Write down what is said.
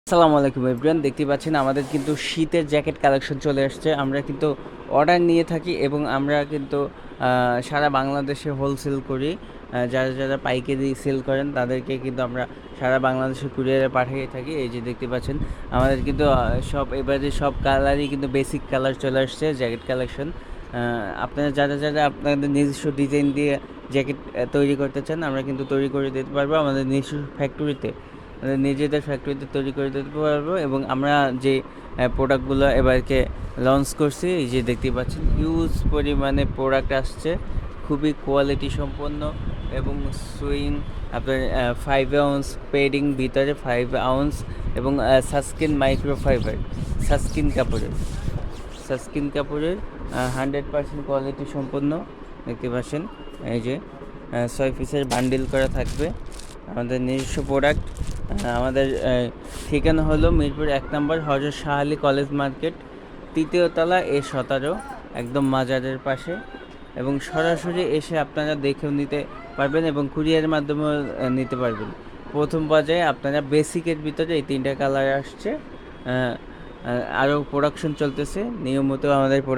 আসসালামু আলাইকুম এভরিওয়ান, দেখতে পাচ্ছেন আমাদের কিন্তু শীতের জ্যাকেট কালেকশন চলে আসছে। আমরা কিন্তু অর্ডার নিয়ে থাকি এবং আমরা কিন্তু সারা বাংলাদেশে হোলসেল করি। যারা যারা পাইকারি সেল করেন তাদেরকে কিন্তু আমরা সারা বাংলাদেশে কুরিয়ারে পাঠিয়ে থাকি। এই যে দেখতে পাচ্ছেন আমাদের কিন্তু সব এবারে সব কালারই কিন্তু বেসিক কালার চলে আসছে জ্যাকেট কালেকশন। আপনারা যারা যারা আপনাদের নিজস্ব ডিজাইন দিয়ে জ্যাকেট তৈরি করতে চান, আমরা কিন্তু তৈরি করে দিতে পারবো আমাদের নিজস্ব ফ্যাক্টরিতে। নিজেদের ফ্যাক্টরিতে তৈরি করে দিতে পারবো এবং আমরা যে প্রোডাক্টগুলো এবারকে লঞ্চ করছি, এই যে দেখতে পাচ্ছেন হিউজ পরিমাণে প্রোডাক্ট আসছে, খুবই কোয়ালিটি সম্পন্ন এবং সুইং আপনার 5 আউন্স পেডিং ভিতরে 5 আউন্স এবং সাস্কিন মাইক্রোফাইবার সাস্কিন কাপড়ের 100% কোয়ালিটি সম্পন্ন দেখতে পাচ্ছেন। এই যে 6 পিসের বান্ডিল করা থাকবে আমাদের নিজস্ব প্রোডাক্ট। আমাদের ঠিকানা হলো মিরপুর 1 নম্বর হযরত শাহ আলী কলেজ মার্কেট, 3য় তলা A17, একদম মাজারের পাশে। এবং সরাসরি এসে আপনারা দেখেও নিতে পারবেন এবং কুরিয়ারের মাধ্যমেও নিতে পারবেন। প্রথম পর্যায়ে আপনারা বেসিকের ভিতরে এই 3টা কালার আসছে। আরও প্রোডাকশন চলতেছে নিয়মিত আমাদের প্রোডাক্ট